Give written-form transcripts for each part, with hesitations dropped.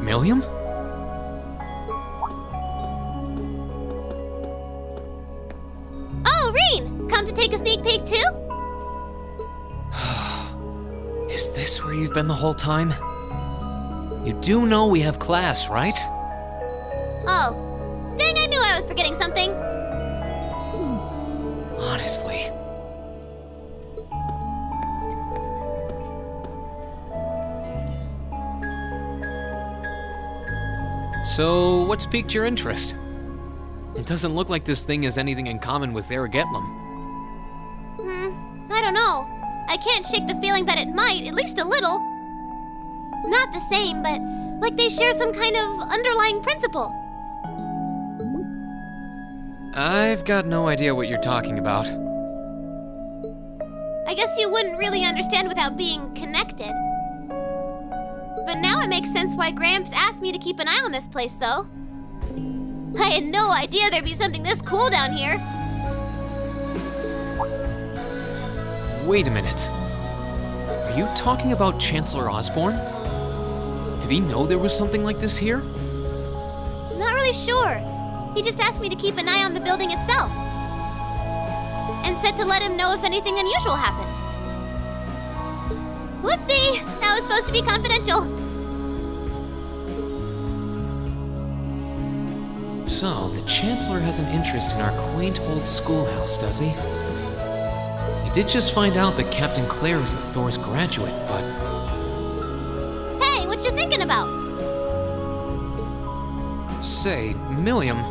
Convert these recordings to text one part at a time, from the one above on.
Milliam? Oh, Rean! Come to take a sneak peek too? Is this where you've been the whole time? You do know we have class, right? Oh. Dang, I knew I was forgetting something. Honestly. So, what's piqued your interest? It doesn't look like this thing has anything in common with Aragetlum. I don't know. I can't shake the feeling that it might, at least a little. Not the same, but like they share some kind of underlying principle. I've got no idea what you're talking about. I guess you wouldn't really understand without being connected. But now it makes sense why Gramps asked me to keep an eye on this place, though. I had no idea there'd be something this cool down here. Wait a minute. Are you talking about Chancellor Osborne? Did he know there was something like this here? Not really sure. He just asked me to keep an eye on the building itself. And said to let him know if anything unusual happened. Whoopsie! That was supposed to be confidential. So, the Chancellor has an interest in our quaint old schoolhouse, does he? We did just find out that Captain Claire is a Thor's graduate, but... Hey, what you thinking about? Say, Milliam,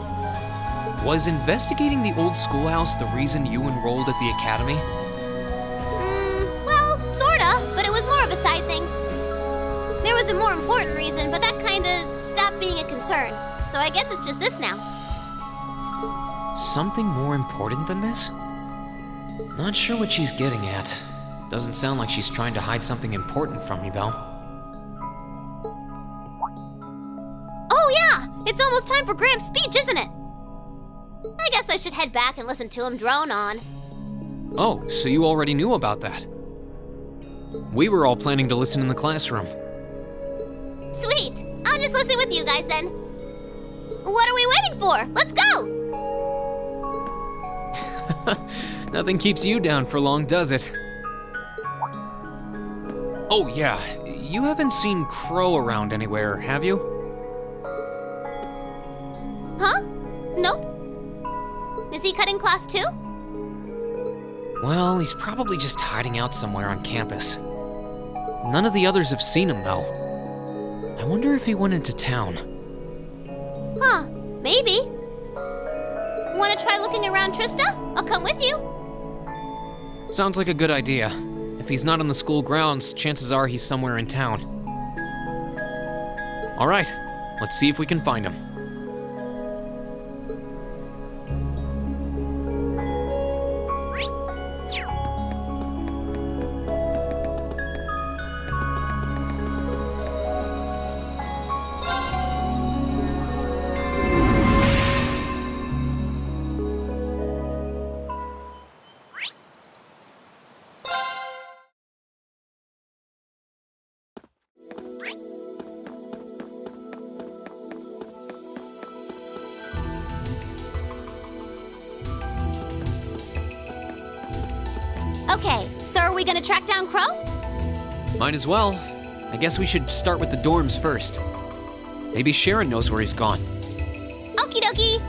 was investigating the old schoolhouse the reason you enrolled at the academy? Well, sorta, but it was more of a side thing. There was a more important reason, but that kinda stopped being a concern. So I guess it's just this now. Something more important than this? Not sure what she's getting at. Doesn't sound like she's trying to hide something important from me, though. Oh yeah! It's almost time for Gramps' speech, isn't it? I guess I should head back and listen to him drone on. Oh, so you already knew about that. We were all planning to listen in the classroom. Sweet! I'll just listen with you guys then. What are we waiting for? Let's go! Nothing keeps you down for long, does it? Oh yeah, you haven't seen Crow around anywhere, have you? Huh? Nope. Is he cutting class too? Well, he's probably just hiding out somewhere on campus. None of the others have seen him, though. I wonder if he went into town. Huh, maybe. Wanna try looking around, Trista? I'll come with you. Sounds like a good idea. If he's not on the school grounds, chances are he's somewhere in town. All right, let's see if we can find him. Okay, so are we gonna track down Crow? Might as well. I guess we should start with the dorms first. Maybe Sharon knows where he's gone. Okie dokie.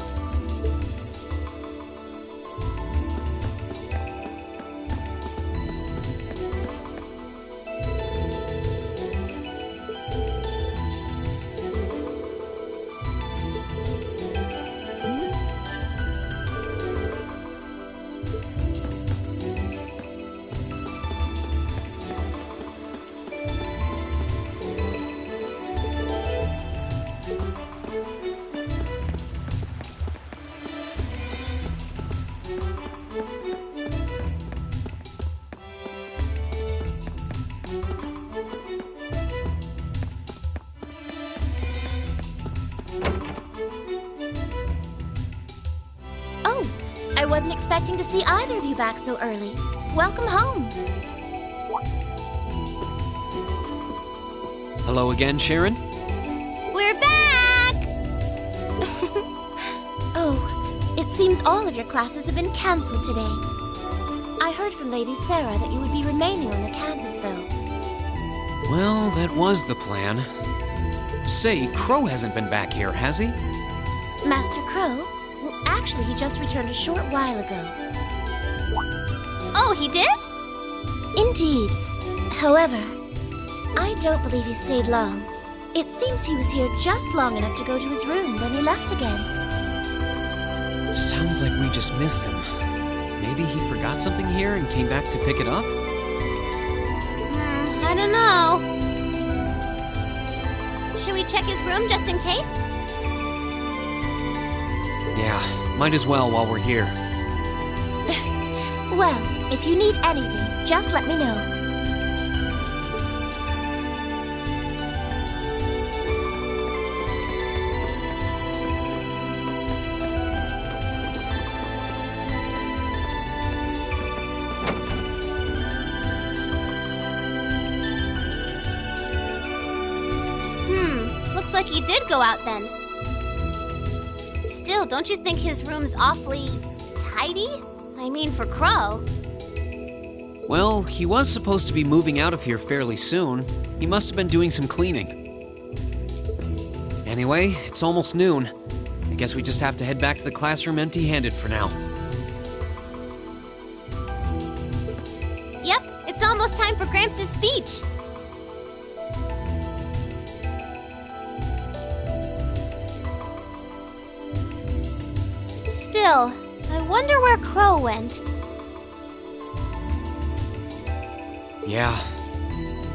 I wasn't expecting to see either of you back so early. Welcome home. Hello again, Sharon? We're We're back! Oh, it seems all of your classes have been canceled today. I heard from Lady Sarah that you would be remaining on the campus, though. Well, that was the plan. Say, Crow hasn't been back here, has he? Master Crow? Well, actually, he just returned a short while ago. Oh, he did? Indeed. However, I don't believe he stayed long. It seems he was here just long enough to go to his room, then he left again. Sounds like we just missed him. Maybe he forgot something here and came back to pick it up? I don't know. Should we check his room just in case? Yeah, might as well while we're here. Well, if you need anything, just let me know. Looks like he did go out then. Still, don't you think his room's awfully tidy? I mean, for Crow. Well, he was supposed to be moving out of here fairly soon. He must have been doing some cleaning. Anyway, it's almost noon. I guess we just have to head back to the classroom empty-handed for now. Yep, it's almost time for Gramps' speech. Still, I wonder where Crow went. Yeah.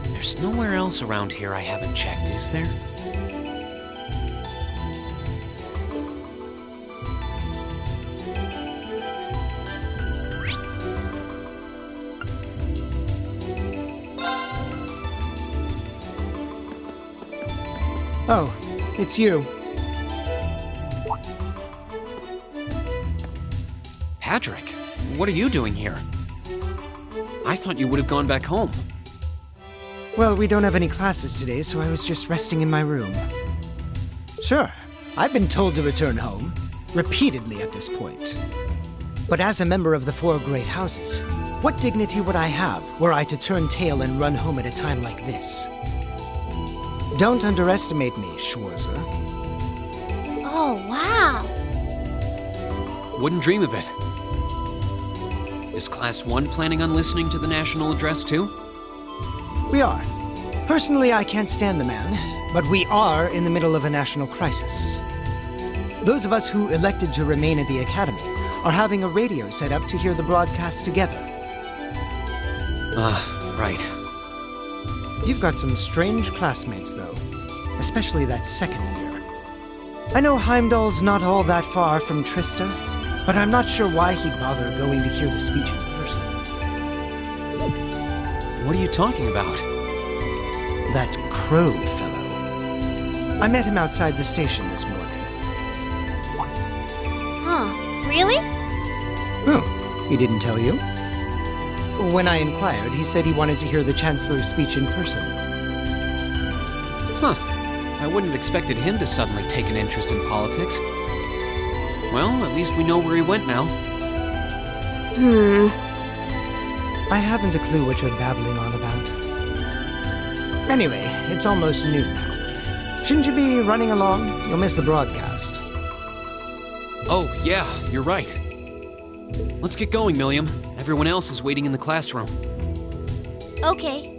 There's nowhere else around here I haven't checked, is there? Oh, it's you. Patrick, what are you doing here? I thought you would have gone back home. Well, we don't have any classes today, so I was just resting in my room. Sure, I've been told to return home, repeatedly at this point. But as a member of the Four Great Houses, what dignity would I have were I to turn tail and run home at a time like this? Don't underestimate me, Schwarzer. Oh, wow. Wouldn't dream of it. Is Class 1 planning on listening to the national address too? We are. Personally, I can't stand the man, but we are in the middle of a national crisis. Those of us who elected to remain at the Academy are having a radio set up to hear the broadcast together. Right. You've got some strange classmates, though. Especially that second year. I know Heimdall's not all that far from Trista, but I'm not sure why he'd bother going to hear the speech in person. What are you talking about? That Crow fellow. I met him outside the station this morning. Huh, really? Oh, he didn't tell you? When I inquired, he said he wanted to hear the Chancellor's speech in person. Huh. I wouldn't have expected him to suddenly take an interest in politics. Well, at least we know where he went now. I haven't a clue what you're babbling on about. Anyway, it's almost noon now. Shouldn't you be running along? You'll miss the broadcast. Oh, yeah, you're right. Let's get going, Milliam. Everyone else is waiting in the classroom. Okay.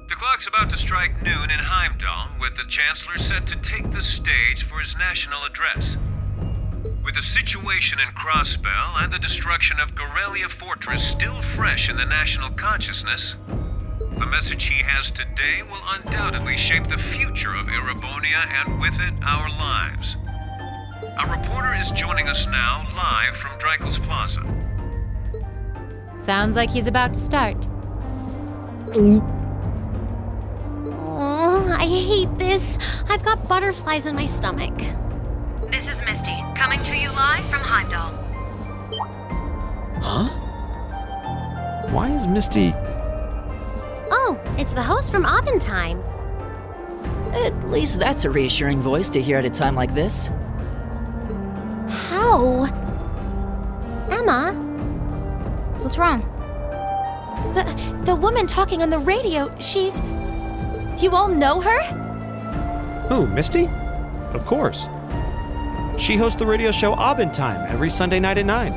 The clock's about to strike noon in Heimdall, with the Chancellor set to take the stage for his national address. With the situation in Crossbell and the destruction of Gorelia Fortress still fresh in the national consciousness, the message he has today will undoubtedly shape the future of Erebonia and with it, our lives. A reporter is joining us now live from Dreikel's Plaza. Sounds like he's about to start. Oh, I hate this. I've got butterflies in my stomach. This is Misty, coming to you live from Heimdall. Huh? Why is Misty... Oh, it's the host from Abendtime. At least that's a reassuring voice to hear at a time like this. How? Emma? What's wrong? The woman talking on the radio, she's... You all know her? Who, Misty? Of course. She hosts the radio show Abendtime every Sunday night at 9.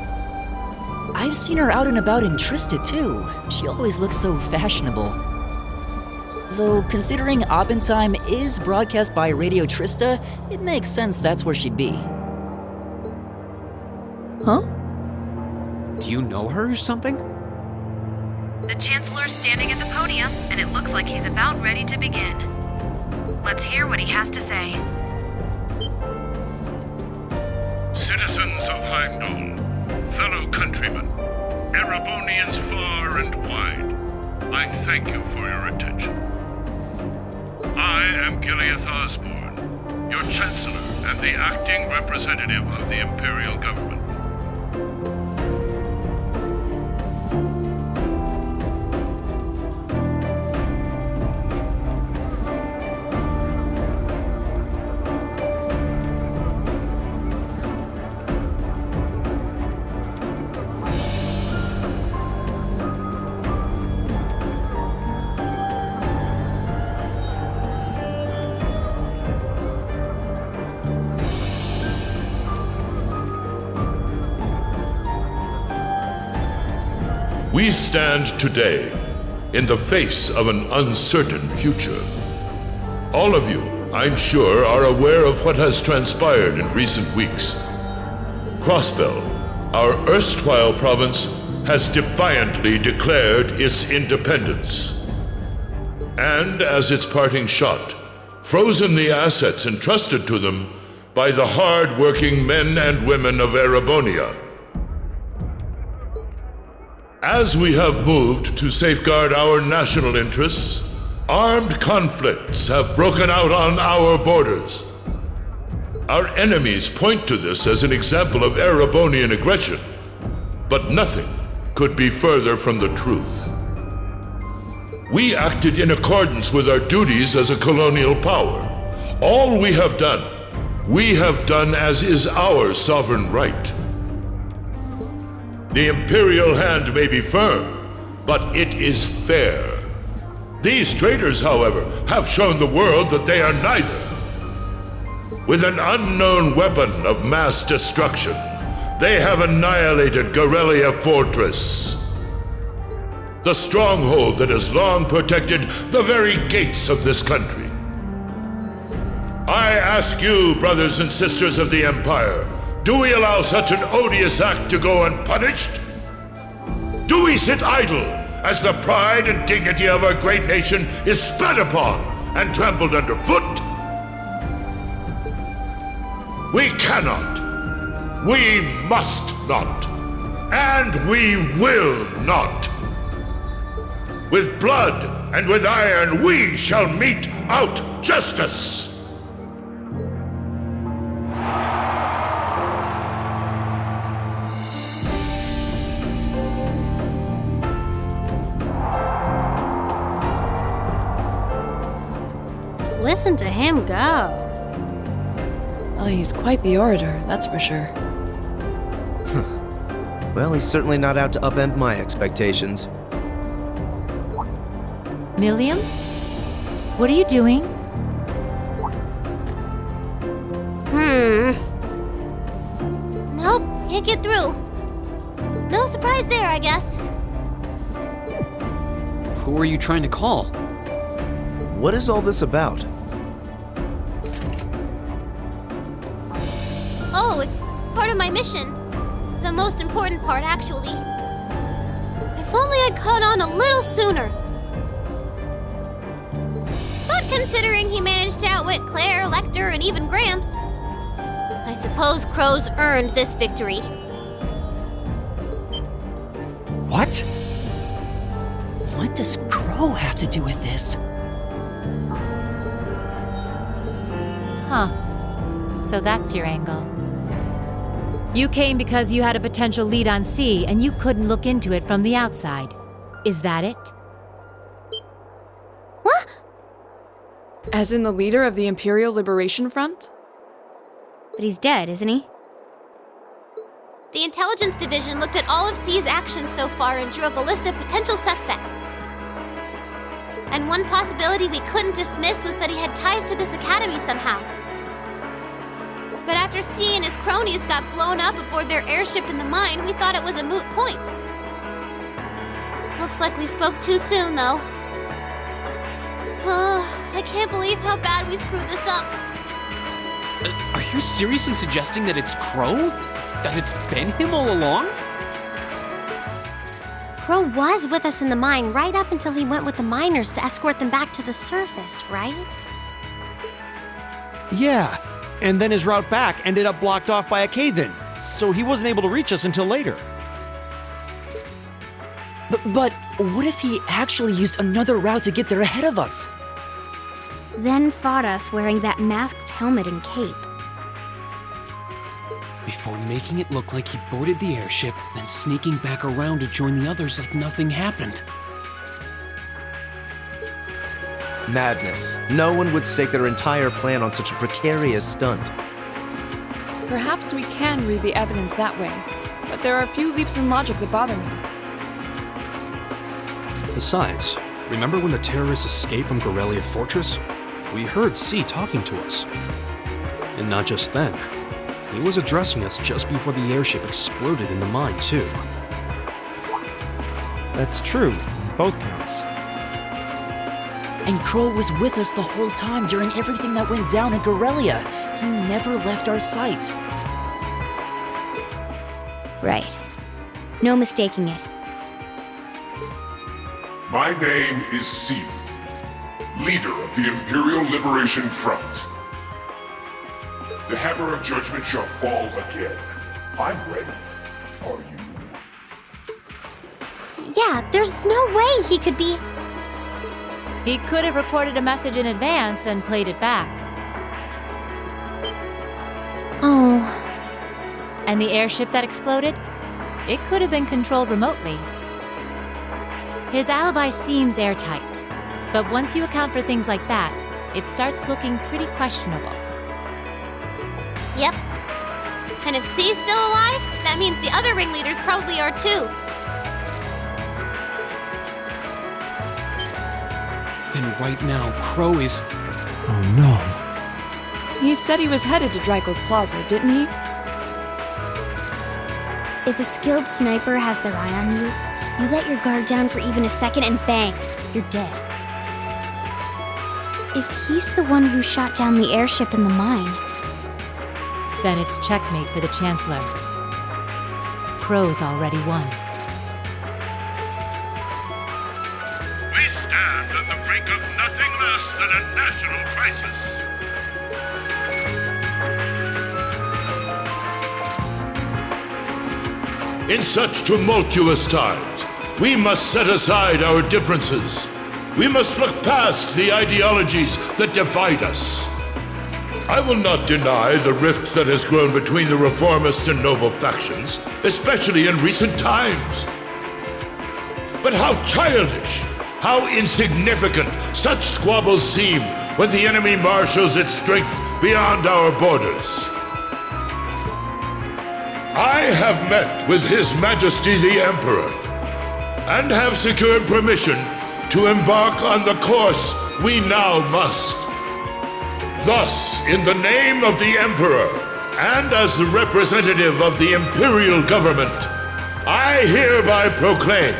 I've seen her out and about in Trista, too. She always looks so fashionable. Though, considering Abendtime is broadcast by Radio Trista, it makes sense that's where she'd be. Huh? Do you know her or something? The Chancellor's standing at the podium, and it looks like he's about ready to begin. Let's hear what he has to say. Citizens of Heimdall, fellow countrymen, Erebonians far and wide, I thank you for your attention. I am Gileath Osborne, your Chancellor and the acting representative of the Imperial Government. We stand today in the face of an uncertain future. All of you, I'm sure, are aware of what has transpired in recent weeks. Crossbell, our erstwhile province, has defiantly declared its independence. And as its parting shot, frozen the assets entrusted to them by the hard-working men and women of Erebonia. As we have moved to safeguard our national interests, armed conflicts have broken out on our borders. Our enemies point to this as an example of Erebonian aggression, but nothing could be further from the truth. We acted in accordance with our duties as a colonial power. All we have done as is our sovereign right. The Imperial hand may be firm, but it is fair. These traitors, however, have shown the world that they are neither. With an unknown weapon of mass destruction, they have annihilated Garrelia Fortress, the stronghold that has long protected the very gates of this country. I ask you, brothers and sisters of the Empire, do we allow such an odious act to go unpunished? Do we sit idle as the pride and dignity of our great nation is spat upon and trampled underfoot? We cannot, we must not, and we will not. With blood and with iron we shall mete out justice. Listen to him go. Oh, he's quite the orator, that's for sure. Well, he's certainly not out to upend my expectations. Milliam? What are you doing? Nope, can't get through. No surprise there, I guess. Who are you trying to call? What is all this about? Oh, it's part of my mission. The most important part, actually. If only I'd caught on a little sooner. But considering he managed to outwit Claire, Lecter, and even Gramps, I I suppose Crow's earned this victory. What? What does Crow have to do with this? Huh. So that's your angle. You came because you had a potential lead on C and you couldn't look into it from the outside. Is that it? What? As in the leader of the Imperial Liberation Front? But he's dead, isn't he? The Intelligence Division looked at all of C's actions so far and drew up a list of potential suspects. And one possibility we couldn't dismiss was that he had ties to this academy somehow. But after C and his cronies got blown up aboard their airship in the mine, we thought it was a moot point. Looks like we spoke too soon, though. I can't believe how bad we screwed this up. Are you seriously suggesting that it's Crow? That it's been him all along? Crow was with us in the mine right up until he went with the miners to escort them back to the surface, right? Yeah, and then his route back ended up blocked off by a cave-in, so he wasn't able to reach us until later. But what if he actually used another route to get there ahead of us? Then fought us wearing that masked helmet and cape. Before making it look like he boarded the airship, then sneaking back around to join the others like nothing happened. Madness. No one would stake their entire plan on such a precarious stunt. Perhaps we can read the evidence that way, but there are a few leaps in logic that bother me. Besides, remember when the terrorists escaped from Gorelia Fortress? We heard C talking to us. And not just then. He was addressing us just before the airship exploded in the mine, too. That's true, both counts. And Crow was with us the whole time during everything that went down in Gorelia. He never left our sight. Right. No mistaking it. My name is C, leader of the Imperial Liberation Front. The hammer of judgment shall fall again. I'm ready. Are you? Yeah, there's no way he could be... He could have recorded a message in advance and played it back. Oh. And the airship that exploded? It could have been controlled remotely. His alibi seems airtight, but once you account for things like that, it starts looking pretty questionable. Yep. And if C's still alive, that means the other ringleaders probably are too. Then right now, Crow is... Oh no. He said he was headed to Dreikel's Plaza, didn't he? If a skilled sniper has their eye on you, you let your guard down for even a second and bang, you're dead. If he's the one who shot down the airship in the mine... Then it's checkmate for the Chancellor. Crow's already won. We stand at the brink of nothing less than a national crisis. In such tumultuous times, we must set aside our differences. We must look past the ideologies that divide us. I will not deny the rift that has grown between the reformist and noble factions, especially in recent times. But how childish, how insignificant such squabbles seem when the enemy marshals its strength beyond our borders. I have met with His Majesty the Emperor, and have secured permission to embark on the course we now must. Thus, in the name of the Emperor, and as the representative of the Imperial Government, I hereby proclaim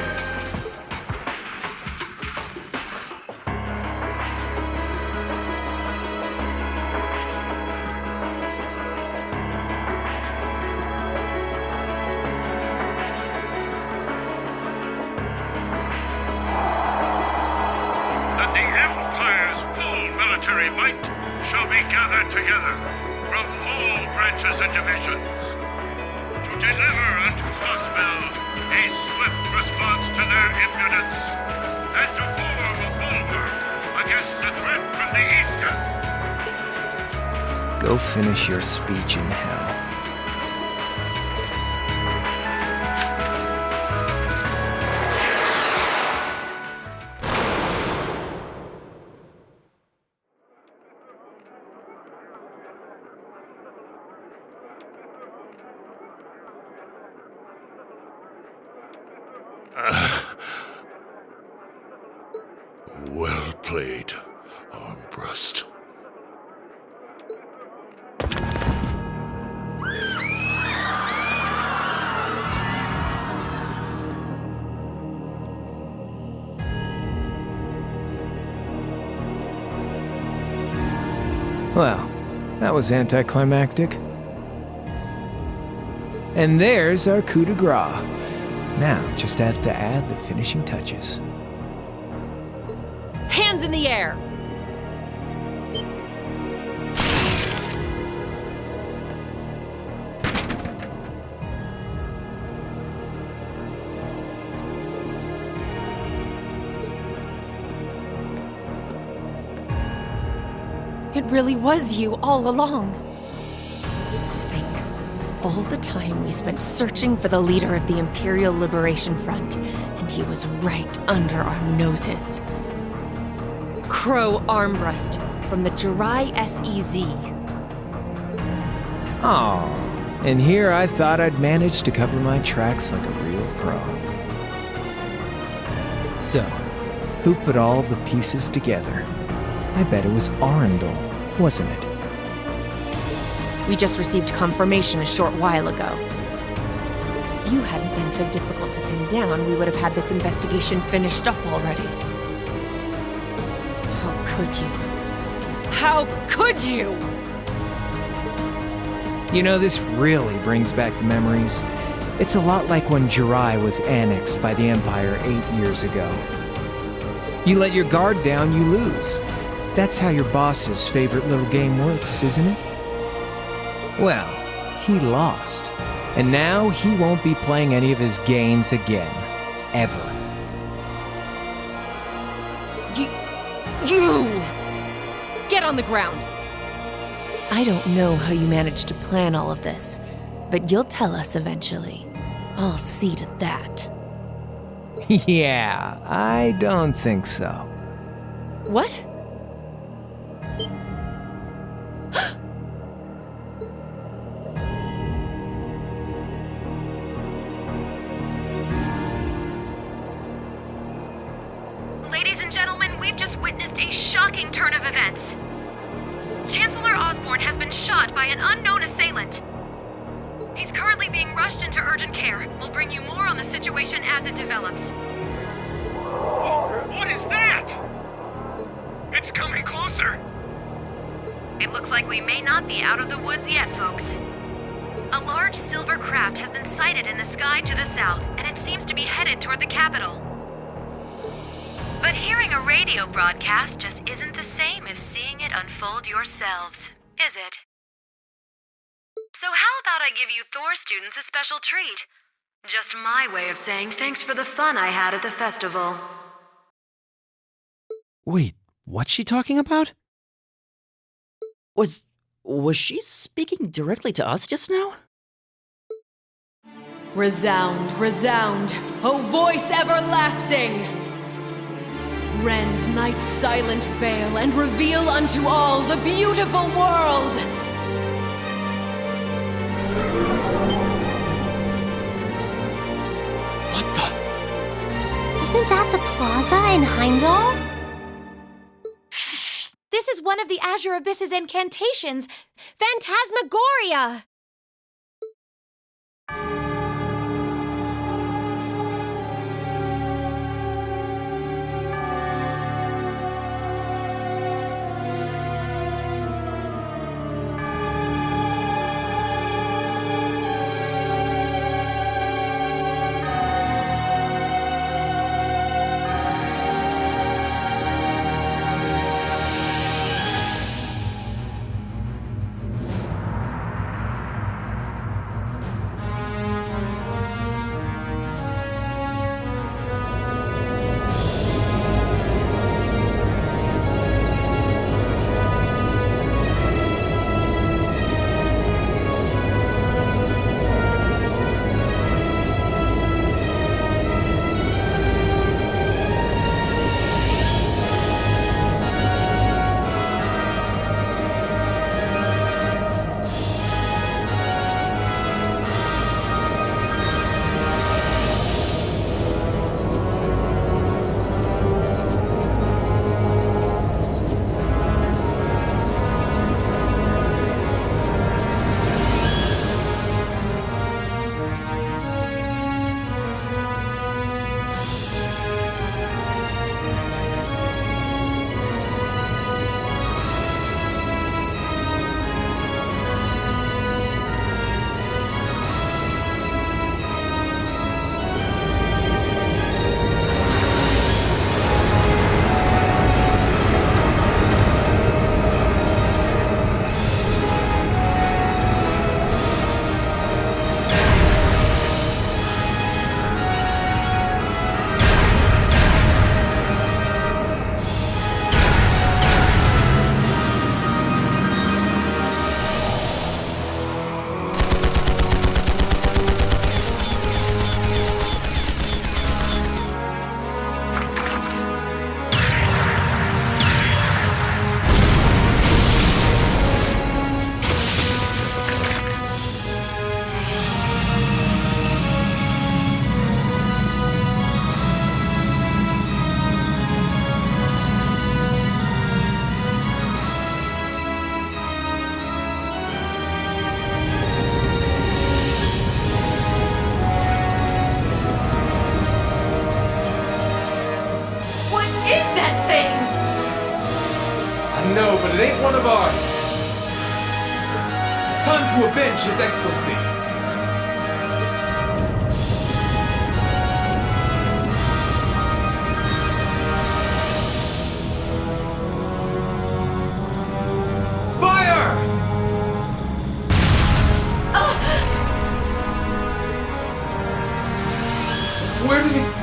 that the Empire's full military might shall be gathered together from all branches branches and divisions, to deliver unto Crossbell a swift response to their impudence, and to form a bulwark against the threat from the eastern. Go finish your speech in hell. Well played, Armbrust. Well, that was anticlimactic. And there's our coup de grace. Now, just have to add the finishing touches. Hands in the air! It really was you all along. To think, all the time we spent searching for the leader of the Imperial Liberation Front, and he was right under our noses. Crow Armbrust from the Jirai SEZ. Aw, and here I thought I'd managed to cover my tracks like a real pro. So, who put all the pieces together? I bet it was Arundel, wasn't it? We just received confirmation a short while ago. If you hadn't been so difficult to pin down, we would have had this investigation finished up already. How could you? How could you? You know, this really brings back the memories. It's a lot like when Jirai was annexed by the Empire 8 years ago. You let your guard down, you lose. That's how your boss's favorite little game works, isn't it? Well, he lost. And now he won't be playing any of his games again. Ever. You! Get on the ground! I don't know how you managed to plan all of this, but you'll tell us eventually. I'll see to that. Yeah, I don't think so. What? Ladies and gentlemen, we've just witnessed a shocking turn of events. Chancellor Osborne has been shot by an unknown assailant. He's currently being rushed into urgent care. We'll bring you more on the situation as it develops. What is that? It's coming closer. It looks like we may not be out of the woods yet, folks. A large silver craft has been sighted in the sky to the south, and it seems to be headed toward the capital. But hearing a radio broadcast just isn't the same as seeing it unfold yourselves, is it? So how about I give you Thor students a special treat? Just my way of saying thanks for the fun I had at the festival. Wait, what's she talking about? Was she speaking directly to us just now? Resound, resound, O voice everlasting! Rend night's silent veil and reveal unto all the beautiful world! Isn't that the plaza in Heimdall? This is one of the Azure Abyss's incantations, Phantasmagoria! of ours! It's time to avenge His Excellency! Fire! Where did it...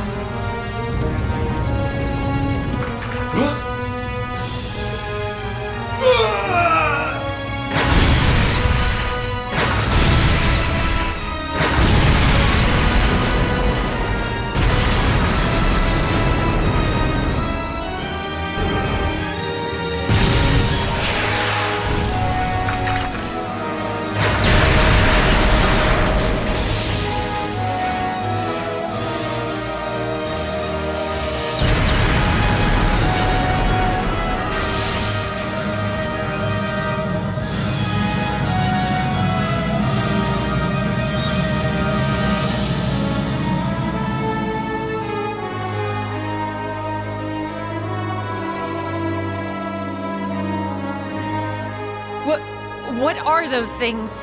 What are those things?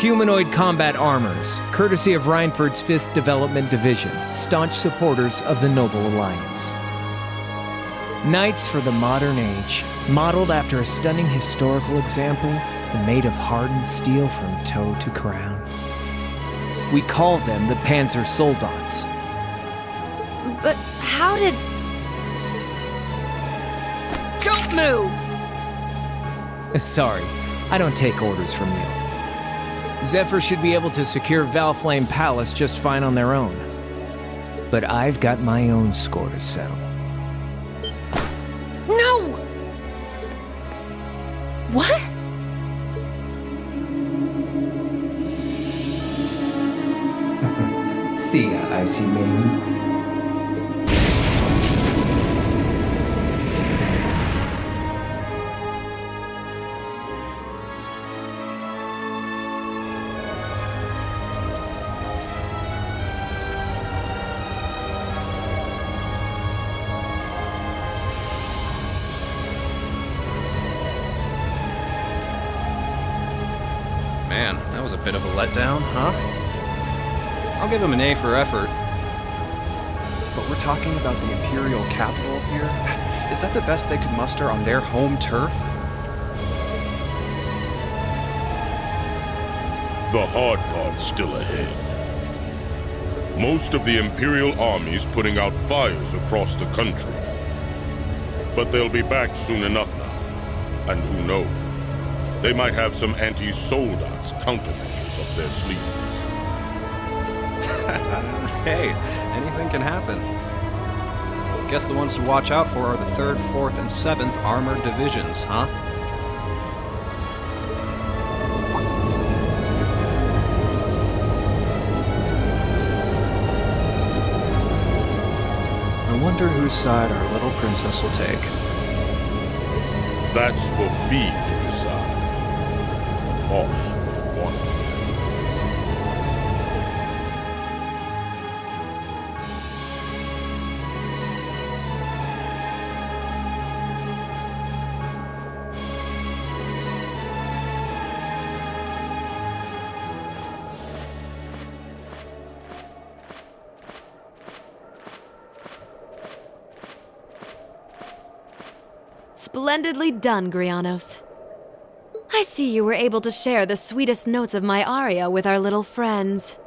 Humanoid combat armors, courtesy of Reinford's 5th Development Division, staunch supporters of the Noble Alliance. Knights for the modern age, modeled after a stunning historical example and made of hardened steel from toe to crown. We call them the Panzer Soldats. But how did... Don't move! Sorry, I don't take orders from you. Zephyr should be able to secure Valflame Palace just fine on their own. But I've got my own score to settle. No! What? See ya, Icy Maiden. Man, that was a bit of a letdown, huh? I'll give him an A for effort. But we're talking about the Imperial capital here? Is that the best they could muster on their home turf? The hard part's still ahead. Most of the Imperial army's putting out fires across the country. But they'll be back soon enough now. And who knows? They might have some anti-Soldats countermeasures up their sleeves. Hey, anything can happen. Guess the ones to watch out for are the 3rd, 4th, and 7th Armored Divisions, huh? I wonder whose side our little princess will take. That's for Fee to decide. The boss will want it. Splendidly done, Grianos. I see you were able to share the sweetest notes of my aria with our little friends.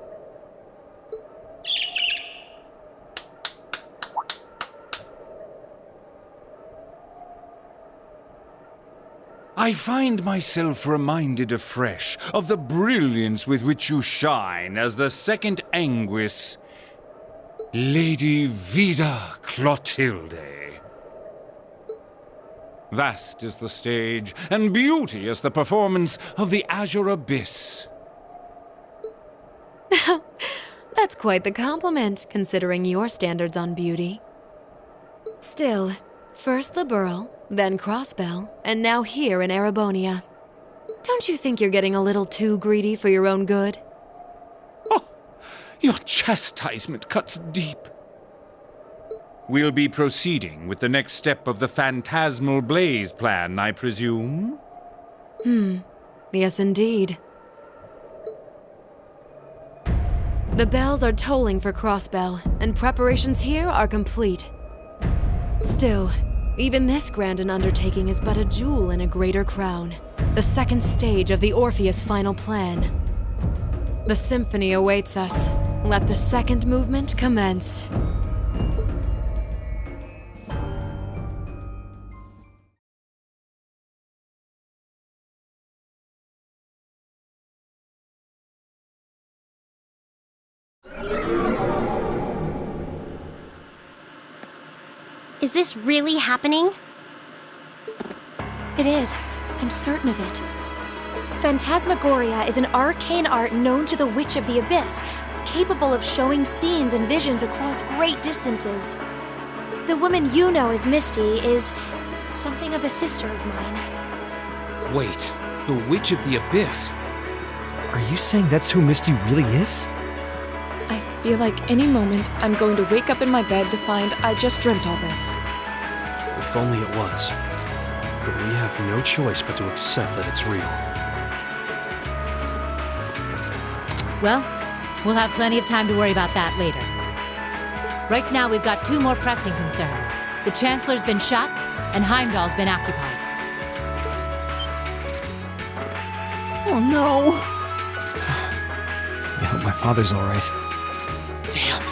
I find myself reminded afresh of the brilliance with which you shine as the second Anguis, Lady Vida Clotilde. Vast is the stage, and beauteous the performance of the Azure Abyss. That's quite the compliment, considering your standards on beauty. Still, first the Burl, then Crossbell, and now here in Erebonia. Don't you think you're getting a little too greedy for your own good? Oh, your chastisement cuts deep. We'll be proceeding with the next step of the Phantasmal Blaze plan, I presume? Yes, indeed. The bells are tolling for Crossbell, and preparations here are complete. Still, even this grand an undertaking is but a jewel in a greater crown, the second stage of the Orpheus final plan. The symphony awaits us. Let the second movement commence. Is this really happening? It is. I'm certain of it. Phantasmagoria is an arcane art known to the Witch of the Abyss, capable of showing scenes and visions across great distances. The woman you know as Misty is something of a sister of mine. Wait, the Witch of the Abyss? Are you saying that's who Misty really is? I feel like any moment I'm going to wake up in my bed to find I just dreamt all this. If only it was. But we have no choice but to accept that it's real. Well, we'll have plenty of time to worry about that later. Right now, we've got two more pressing concerns. The Chancellor's been shot, and Heimdall's been occupied. Oh no! I hope my father's alright. Damn.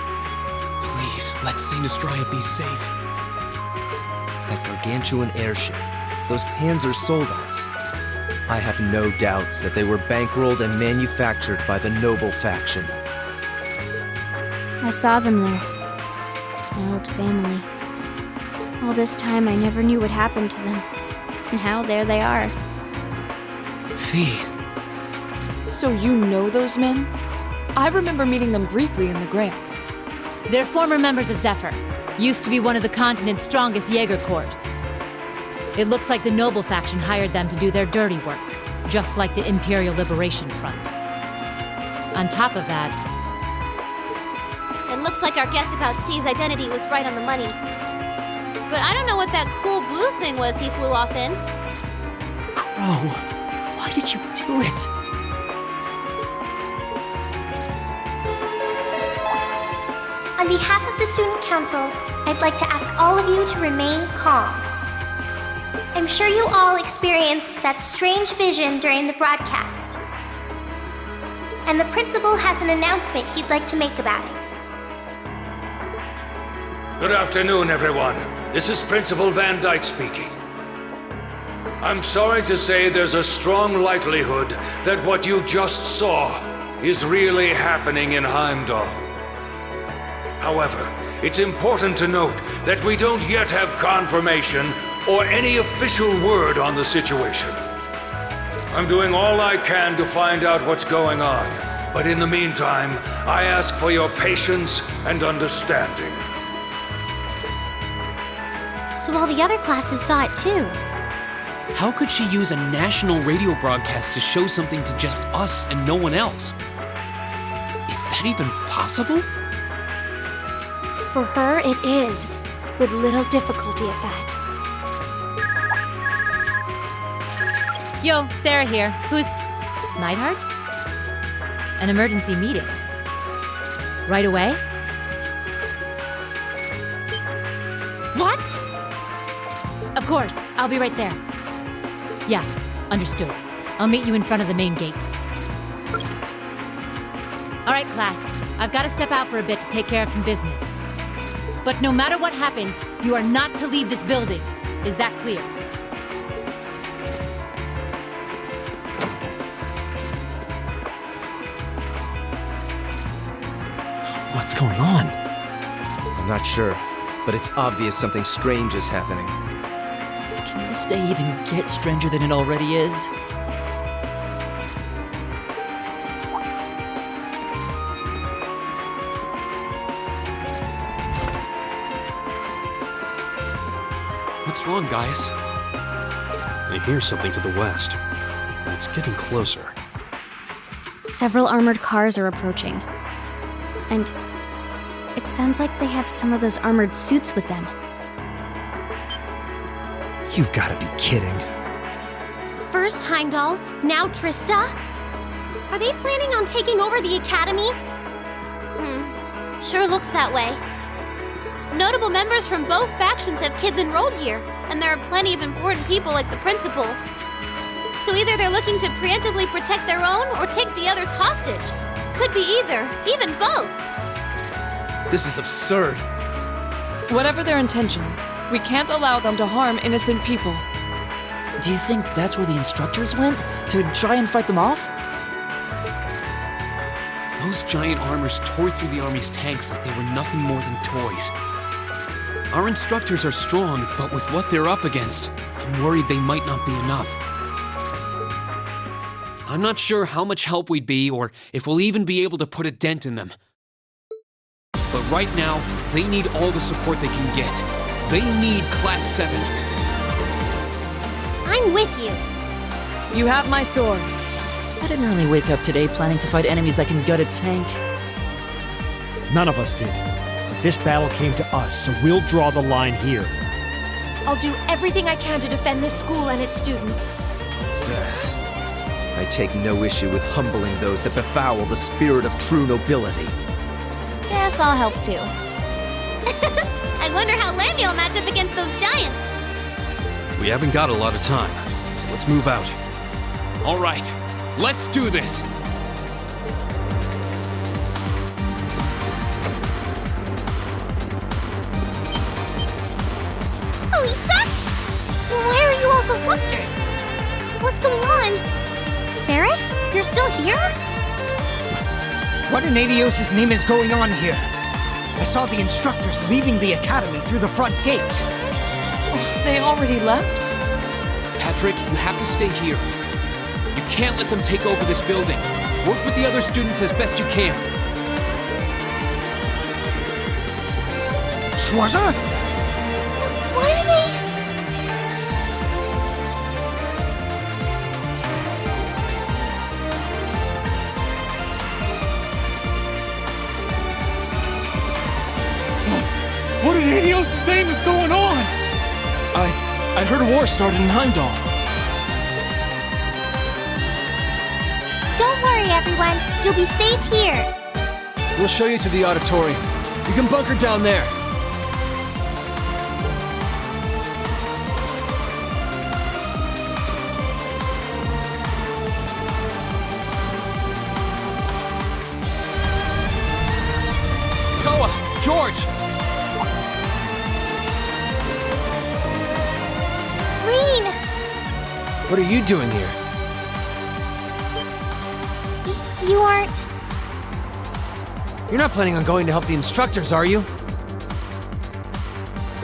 Please, let Saint Estrella be safe. That gargantuan airship, those Panzer Soldats. I have no doubts that they were bankrolled and manufactured by the noble faction. I saw them there. My old family. All this time I never knew what happened to them. And how there they are. Fee. So you know those men? I remember meeting them briefly in the Grail. They're former members of Zephyr. Used to be one of the continent's strongest Jaeger Corps. It looks like the Noble faction hired them to do their dirty work, just like the Imperial Liberation Front. On top of that, It looks like our guess about C's identity was right on the money. But I don't know what that cool blue thing was he flew off in. Crow, why did you do it? On behalf of the Student Council, I'd like to ask all of you to remain calm. I'm sure you all experienced that strange vision during the broadcast. And the principal has an announcement he'd like to make about it. Good afternoon, everyone. This is Principal Van Dyke speaking. I'm sorry to say there's a strong likelihood that what you just saw is really happening in Heimdall. However, it's important to note that we don't yet have confirmation or any official word on the situation. I'm doing all I can to find out what's going on, but in the meantime, I ask for your patience and understanding. So all the other classes saw it too. How could she use a national radio broadcast to show something to just us and no one else? Is that even possible? For her, it is, with little difficulty at that. Yo, Sarah here. Who's... Neidhart? An emergency meeting. Right away? What? Of course, I'll be right there. Yeah, understood. I'll meet you in front of the main gate. All right, class. I've got to step out for a bit to take care of some business. But no matter what happens, you are not to leave this building. Is that clear? What's going on? I'm not sure, but it's obvious something strange is happening. Can this day even get stranger than it already is? What's wrong, guys? I hear something to the west, and it's getting closer. Several armored cars are approaching. And it It sounds like they have some of those armored suits with them. You've gotta be kidding. First Heimdall, now Trista? Are they planning on taking over the academy? Sure looks that way. Notable members from both factions have kids enrolled here, and there are plenty of important people like the principal. So either they're looking to preemptively protect their own or take the others hostage. Could be either, even both. This is absurd. Whatever their intentions, we can't allow them to harm innocent people. Do you think that's where the instructors went? To try and fight them off? Those giant armors tore through the army's tanks like they were nothing more than toys. Our instructors are strong, but with what they're up against, I'm worried they might not be enough. I'm not sure how much help we'd be or if we'll even be able to put a dent in them. But right now, they need all the support they can get. They need Class 7. I'm with you. You have my sword. I didn't really wake up today planning to fight enemies that can gut a tank. None of us did. But this battle came to us, so we'll draw the line here. I'll do everything I can to defend this school and its students. I take no issue with humbling those that befoul the spirit of true nobility. Guess I'll help too. I wonder how Landy will match up against those giants. We haven't got a lot of time. So let's move out. All right, let's do this! Lisa? Why are you all so flustered? What's going on? Ferris? You're still here? What in Adios' name is going on here? I saw the instructors leaving the academy through the front gate. They already left? Patrick, you have to stay here. You can't let them take over this building. Work with the other students as best you can. Schwarzer? What are they? What in Adios' name is going on? I heard a war started in Heimdall. Don't worry, everyone. You'll be safe here. We'll show you to the auditorium. You can bunker down there. Toa! George! Green! What are you doing here? You aren't... You're not planning on going to help the instructors, are you?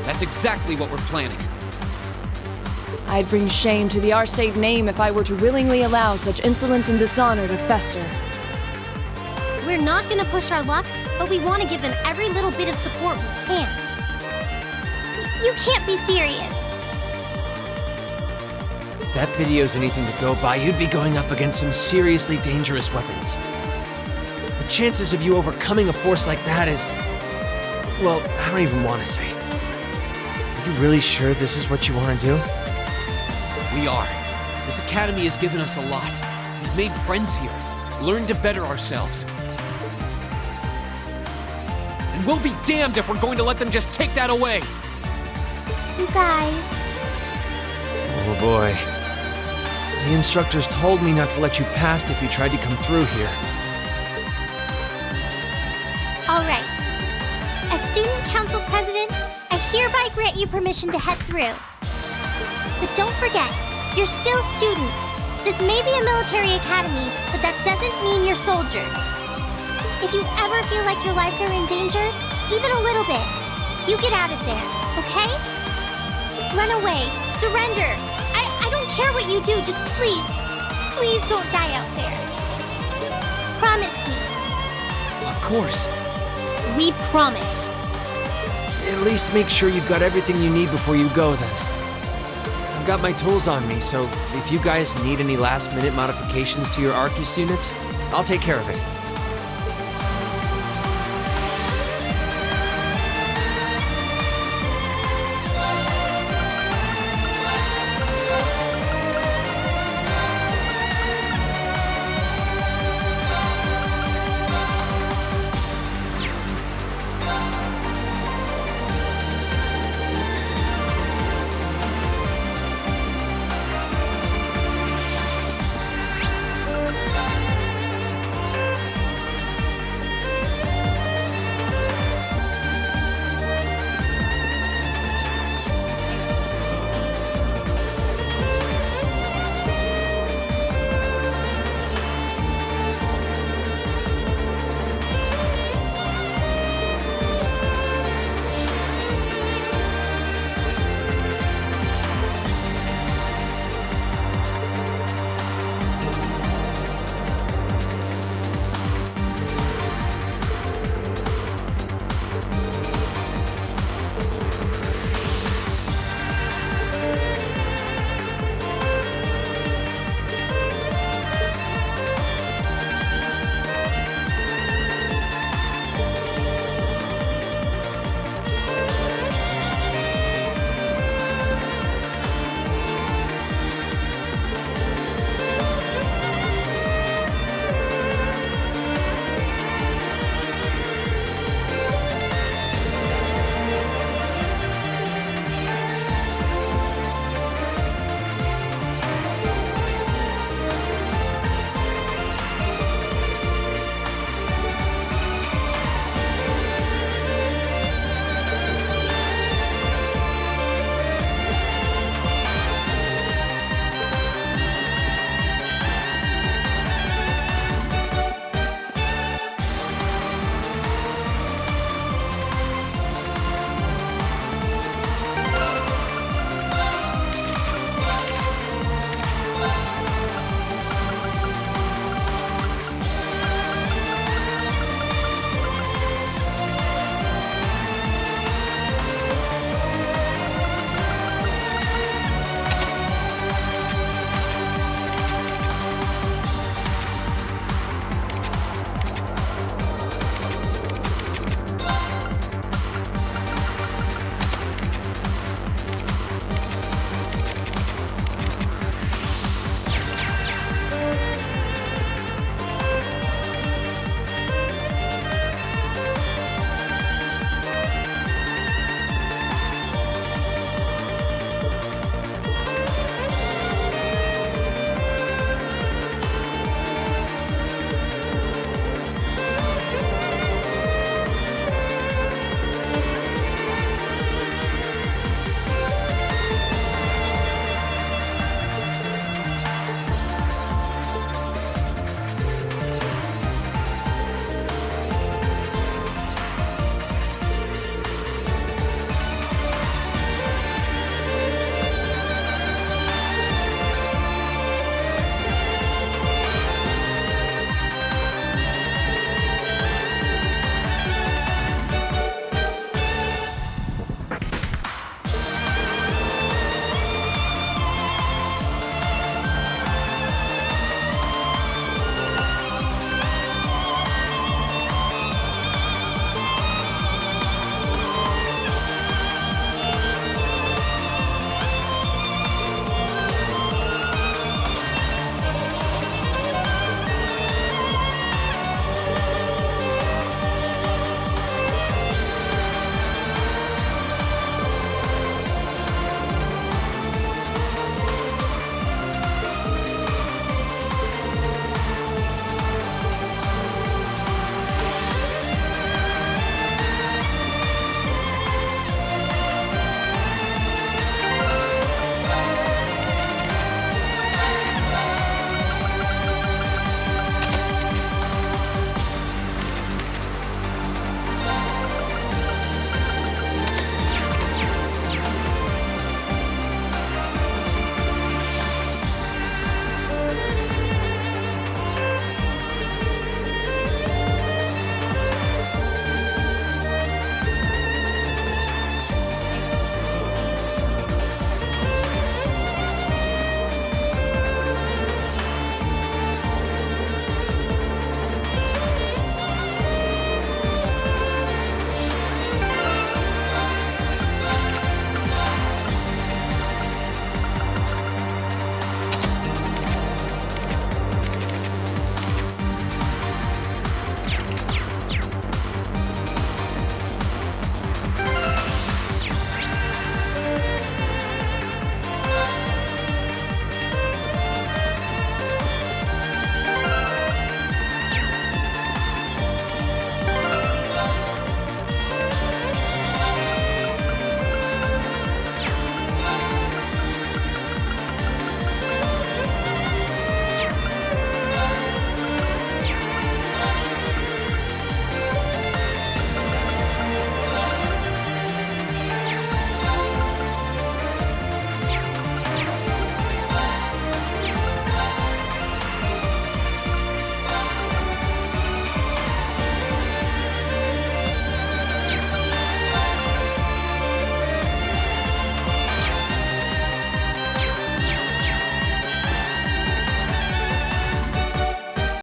That's exactly what we're planning. I'd bring shame to the Arcade name if I were to willingly allow such insolence and dishonor to fester. We're not gonna push our luck, but we want to give them every little bit of support we can. You can't be serious. If that video's anything to go by, you'd be going up against some seriously dangerous weapons. The chances of you overcoming a force like that is... well, I don't even want to say. Are you really sure this is what you want to do? We are. This academy has given us a lot. We've made friends here, learned to better ourselves. And we'll be damned if we're going to let them just take that away! You guys... Oh boy. The instructors told me not to let you past if you tried to come through here. All right. As Student Council President, I hereby grant you permission to head through. But don't forget, you're still students. This may be a military academy, but that doesn't mean you're soldiers. If you ever feel like your lives are in danger, even a little bit, you get out of there, okay? Run away, surrender. I don't care what you do, just please don't die out there. Promise me. Of course. We promise. At least make sure you've got everything you need before you go, then. I've got my tools on me, so if you guys need any last-minute modifications to your Arcus units, I'll take care of it.